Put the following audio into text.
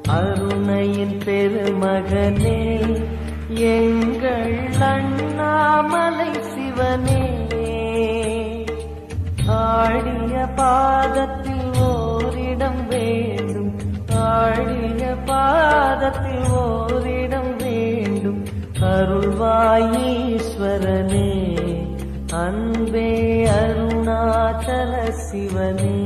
அருணையின் பெருமகனே எங்கள் அண்ணாமலை சிவனே, ஆடிய பாதத்தில் ஓரிடம் வேண்டும், ஆடிய பாதத்தில் ஓரிடம் வேண்டும். அருள்வாயீஸ்வரனே, அன்பே அருணாச்சல சிவனே.